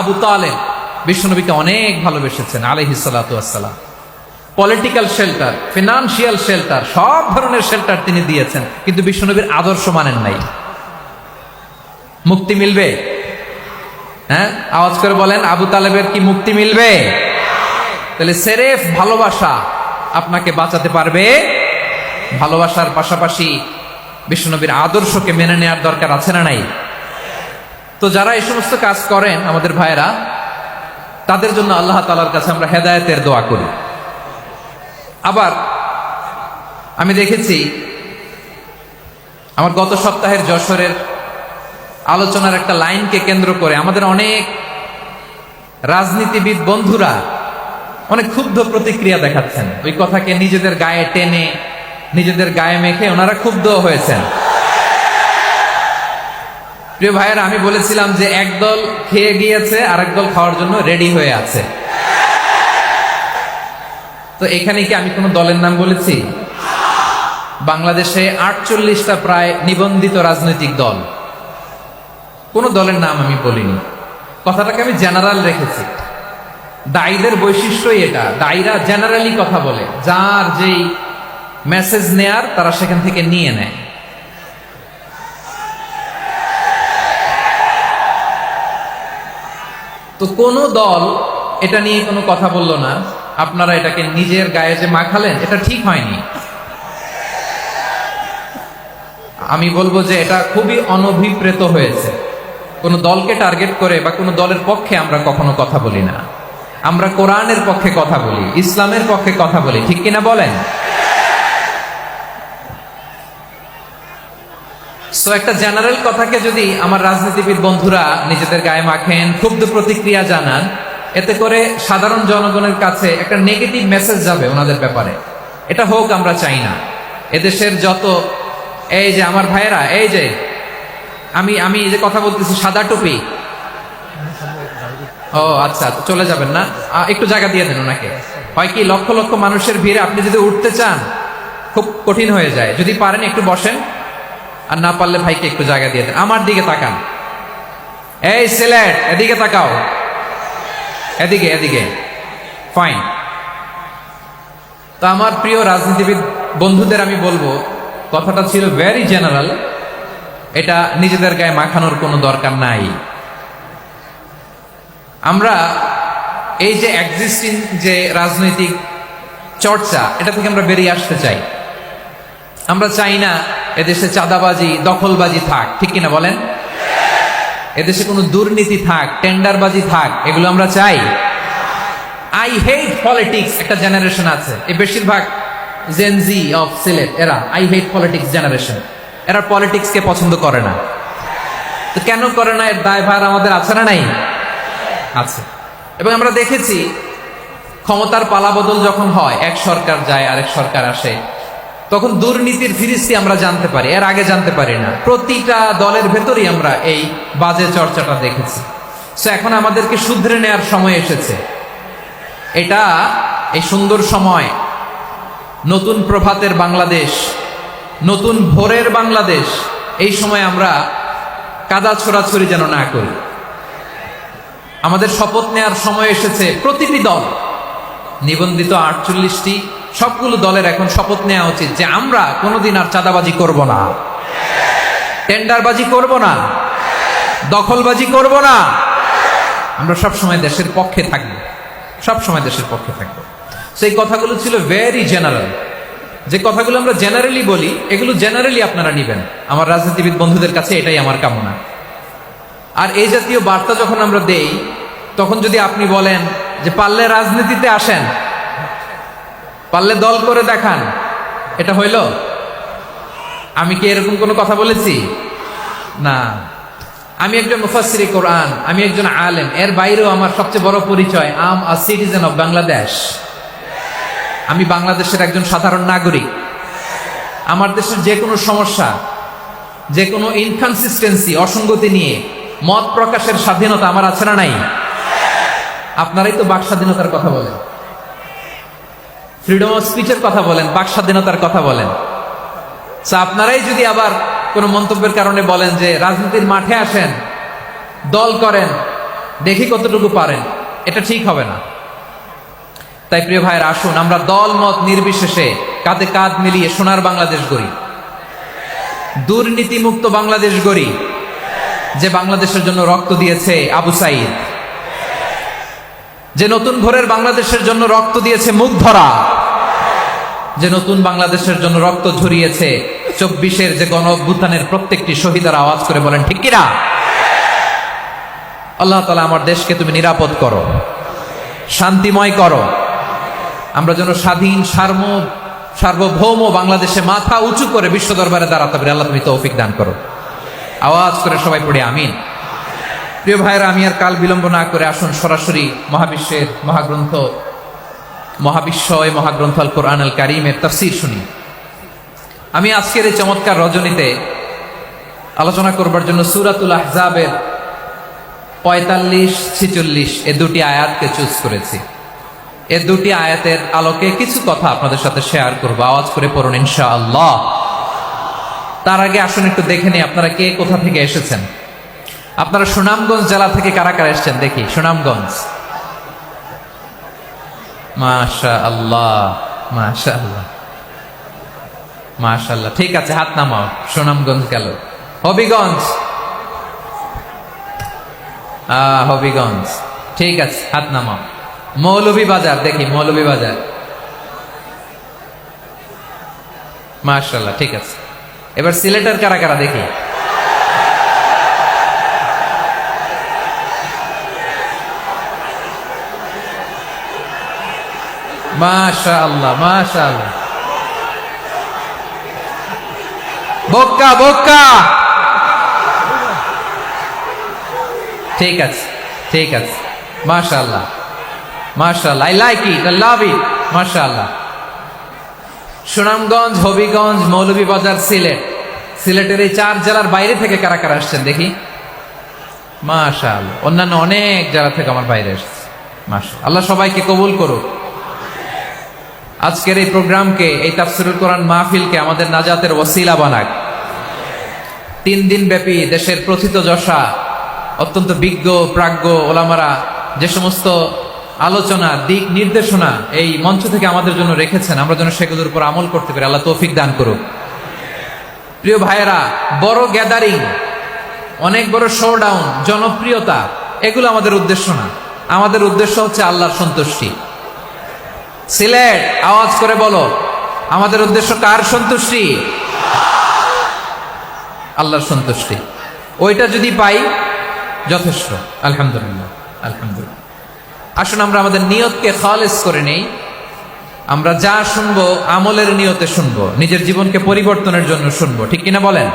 আবু তালেব বিশ্বনবীকে অনেক ভালোবেসেছেন আলাইহিস সালাতু ওয়াস সালাম। পলিটিক্যাল শেল্টার, ফিনান্সিয়াল শেল্টার, সব ধরনের শেল্টার তিনি দিয়েছেন, কিন্তু বিশ্বনবীর আদর্শ মানেন নাই। মুক্তি মিলবে? হ্যাঁ, আওয়াজ করে বলেন, আবু তালেবের কি মুক্তি মিলবে? তাহলে সেরেফ ভালোবাসা আপনাকে বাঁচাতে পারবে? ভালোবাসার পাশাপাশি বিশ্বনবীর আদর্শকে মেনে নেওয়ার দরকার আছে না নাই? তো যারা এই সমস্ত কাজ করেন আমাদের ভাইয়েরা, তাদের জন্য আল্লাহ তাআলার কাছে আমরা হেদায়েতের দোয়া করি। আবার আমি দেখেছি আমার গত সপ্তাহের যশোরের আলোচনার একটা লাইনকে কেন্দ্র করে আমাদের অনেক রাজনীতিবিদ বন্ধুরা অনেক ক্ষুব্ধ প্রতিক্রিয়া দেখাচ্ছেন। ওই কথাকে নিজেদের গায়ে টেনে, নিজেদের গায়ে মেখে ওনারা ক্ষুব্ধ হয়েছেন। প্রিয় ভাইয়েরা, আমি বলেছিলাম যে একদল খেয়ে গিয়েছে আর একদল খাওয়ার জন্য রেডি হয়ে আছে। তো এখানে কি আমি কোনো দলের নাম বলেছি? বাংলাদেশে 48টা প্রায় নিবন্ধিত রাজনৈতিক দল, কোন দলের নাম আমি বলিনি। কথাটাকে আমি জেনারেল রেখেছি। দায়ীদের বৈশিষ্ট্যই এটা, দায়ীরা জেনারেলি কথা বলে, যার যেই মেসেজ নেয়ার তারা সেখান থেকে নিয়ে নেয়। তো কোন দল এটা নিয়ে কোনো কথা বলল না। আপনারা এটাকে নিজের গায়ে যে মাখালেন, এটা ঠিক হয়নি। আমি বলবো যে এটা খুবই অনভিপ্রেত হয়েছে। কোন দলকে টার্গেট করে বা কোন দলের পক্ষে আমরা কখনো কথা বলি না। আমরা কোরআনের পক্ষে কথা বলি, ইসলামের পক্ষে কথা বলি, ঠিক কিনা বলেন? সো একটা জেনারেল কথাকে যদি আমার রাজনীতিবিদ বন্ধুরা নিজেদের গায়ে মাখেন, ক্ষুব্ধ প্রতিক্রিয়া জানান, এতে করে সাধারণ জনগণের কাছে একটা নেগেটিভ মেসেজ যাবে ওনাদের ব্যাপারে। এটা হোক আমরা চাই না। এদেশের যত এই যে আমার ভাইয়েরা, এই যে আমি যে কথা বলতেছি, সাদা টুপি, ও আচ্ছা, চলে যাবেন না, একটু জায়গা দিয়ে দেন ওনাকে। হয় কি, লক্ষ লক্ষ মানুষের ভিড়ে আপনি যদি উঠতে চান খুব কঠিন হয়ে যায়। যদি পারেন একটু বসেন, আর না পারলে ভাইকে একটু জায়গা দিয়ে দেন। আমার দিকে তাকান, এই সিলেট, এদিকে তাকাও, এদিকে এদিকে, ফাইন। তো আমার প্রিয় রাজনীতিবিদ বন্ধুদের আমি বলবো, কথাটা ছিল ভেরি জেনারেল, এটা নিজেদের গায়ে মাখানোর কোনো দরকার নাই। আমরা এই যে এক্সিস্টিং যে রাজনৈতিক চর্চা, এটা থেকে আমরা বেরিয়ে আসতে চাই। আমরা চাই না এদেশে চাঁদাবাজি, দখলবাজি থাক, ঠিক কিনা বলেন? এদেশে কোনো দুর্নীতি থাক, টেন্ডারবাজি থাক, এগুলো আমরা চাই। আই হেট পলিটিক্স একটা জেনারেশন আছে, এই বেশিরভাগ জেনজি অফ সিলেট, এরা আই হেট পলিটিক্স জেনারেশন। এরা পলিটিক্সকে পছন্দ করে না। তো কেন করে না, এর দায়ভার আমাদের আছে না নাই? আছে। এবং আমরা দেখেছি ক্ষমতার পালাবদল যখন হয়, এক সরকার যায় আরেক সরকার আসে, তখন দুর্নীতির ফিরিস্তি আমরা জানতে পারি, এর আগে জানতে পারি না। প্রতিটা দলের ভেতরেই আমরা এই বাজে চর্চাটা দেখেছি। সো এখন আমাদেরকে শুধরে নেওয়ার সময় এসেছে। এটা এই সুন্দর সময়, নতুন প্রভাতের বাংলাদেশ, নতুন ভোরের বাংলাদেশ, এই সময় আমরা কাদা ছোড়াছড়ি যেন না করি। আমাদের শপথ নেওয়ার সময় এসেছে। প্রতিটি দল, নিবন্ধিত 48টি, সবগুলো দলের এখন শপথ নেওয়া উচিত যে আমরা কোনোদিন আর চাঁদাবাজি করব না, টেন্ডারবাজি করব না, দখলবাজি করব না। আমরা সবসময় দেশের পক্ষে থাকবো, সবসময় দেশের পক্ষে থাকবো। সেই কথাগুলো ছিল ভেরি জেনারেল। যে কথাগুলো আমরা জেনারেলি বলি, এগুলো জেনারেলি আপনারা নিবেন। আমার রাজনীতিবিদ বন্ধুদের কাছে এটাই আমার কামনা। আর এই জাতীয় বার্তা যখন আমরা দেই, তখন যদি আপনি বলেন যে পারলে রাজনীতিতে আসেন, পারলে দল করে দেখান, এটা হইল? আমি কি এরকম কোনো কথা বলেছি? না। আমি একজন মুফাসসিরে কোরআন, আমি একজন আলেম, এর বাইরেও আমার সবচেয়ে বড় পরিচয় আম আ সিটিজেন অফ বাংলাদেশ। আমি বাংলাদেশের একজন সাধারণ নাগরিক। আমার দেশের যে কোনো সমস্যা, যে কোনো ইনকনসিস্টেন্সি, অসঙ্গতি নিয়ে মত প্রকাশের স্বাধীনতা আমার আছে না নাই? আপনারাই তো বাক স্বাধীনতার কথা বলেন, ফ্রিডম অফ স্পিচের কথা বলেন, বাক স্বাধীনতার কথা বলেন। আপনারাই যদি আবার কোন মন্তব্যের কারণে বলেন যে রাজনীতির মাঠে আসেন, দল করেন, দেখি কতটুকু পারেন, এটা ঠিক হবে না। তাই প্রিয় ভাইয়ের, আসুন আমরা দল মত নির্বিশেষে কাঁধে কাঁধ মিলিয়ে সোনার বাংলাদেশ গড়ি, দুর্নীতিমুক্ত বাংলাদেশ গড়ি, যে বাংলাদেশের জন্য রক্ত দিয়েছে আবু সাইদ, যে নতুন ভোরের বাংলাদেশের জন্য রক্ত দিয়েছে মুগ্ধরা, যে নতুন বাংলাদেশের জন্য রক্ত ঝরিয়েছে 24-এর যে গণ অভ্যুত্থানের প্রত্যেকটি শহীদের। আওয়াজ করে বলেন ঠিক কিনা? আল্লাহ তাআলা আমার দেশকে তুমি নিরাপদ করো, শান্তিময় করো, আমরা যেন স্বাধীন সার্বভৌম বাংলাদেশে মাথা উঁচু করে বিশ্ব দরবারে দাঁড়াতে পারি। আল্লাহ তুমি তৌফিক দান করো। আওয়াজ করে সবাই পড়ে আমিন। প্রিয় ভাইরা, আমি আর কাল বিলম্ব না করে আসুন সরাসরি মহাবিশ্বের মহাগ্রন্থ, মহাবিশ্বয় মহাগ্রন্থ আল কোরআন আল কারীমের তাফসীর শুনি। আমি আজকের এই চমৎকার রজনীতে আলোচনা করবার জন্য সূরাতুল আহজাবের 45-46 এই দুটি আয়াতকে চুজ করেছি। এই দুটি আয়াতের আলোকে কিছু কথা আপনাদের সাথে শেয়ার করবো। আওয়াজ করে পড়ুন ইনশাআল্লাহ। তার আগে আসুন একটু দেখে নিই আপনারা কে কোথা থেকে এসেছেন। আপনারা সুনামগঞ্জ জেলা থেকে কারা কারা এসেছেন দেখি। সুনামগঞ্জ, মাশাআল্লাহ মাশাআল্লাহ মাশাআল্লাহ, ঠিক আছে, হাত নামাও। সুনামগঞ্জ গেল। হবিগঞ্জ, হবিগঞ্জ, ঠিক আছে, হাত নামাও। মৌলভীবাজার দেখি, মৌলভীবাজার, মাশাআল্লাহ, ঠিক আছে। এবার সিলেটের কারা কারা দেখি। মাশাআল্লাহ মাশাআল্লাহ, বক্কা বক্কা, ঠিক আছে ঠিক আছে, মাশাআল্লাহ মাশাআল্লাহ, I like it, I love it, মাশাআল্লাহ। সুনামগঞ্জ, হবিগঞ্জ, মৌলভীবাজার, সিলেট। সিলেটের এই 4 জেলার বাইরে থেকে কারা কারা আসছেন দেখি। মাশাআল্লাহ, অন্যান্য অনেক জেলা থেকে আমার বাইরে এসেছে। মাশাআল্লাহ, আল্লাহ সবাইকে কবুল করুক। আজকের এই প্রোগ্রামকে, এই তাফসীরুল কোরআন মাহফিলকে আমাদের নাজাতের ওসিলা বানাক। 3 দিন ব্যাপী দেশের প্রথিতযশা অত্যন্ত বিজ্ঞ প্রাজ্ঞ ওলামারা যে সমস্ত আলোচনা, দিক নির্দেশনা এই মঞ্চ থেকে আমাদের জন্য রেখেছেন, আমরা যেন সেগুলোর উপর আমল করতে পারি। আল্লাহ তৌফিক দান করুক। প্রিয় ভাইয়েরা, বড় গ্যাদারিং, অনেক বড় শোডাউন, জনপ্রিয়তা, এগুলো আমাদের উদ্দেশ্য না। আমাদের উদ্দেশ্য হচ্ছে আল্লাহর সন্তুষ্টি। সিলেট, আওয়াজ করে বলো, আমাদের উদ্দেশ্য কার সন্তুষ্টি? আল্লাহর সন্তুষ্টি। ওইটা যদি পাই যথেষ্ট, আলহামদুলিল্লাহ আলহামদুলিল্লাহ। আসুন আমরা আমাদের নিয়তকে খালেস করে নেই। আমরা যা শুনবো আমলের নিয়তে শুনবো, নিজের জীবনকে পরিবর্তনের জন্য শুনবো, ঠিক কিনা বলেন?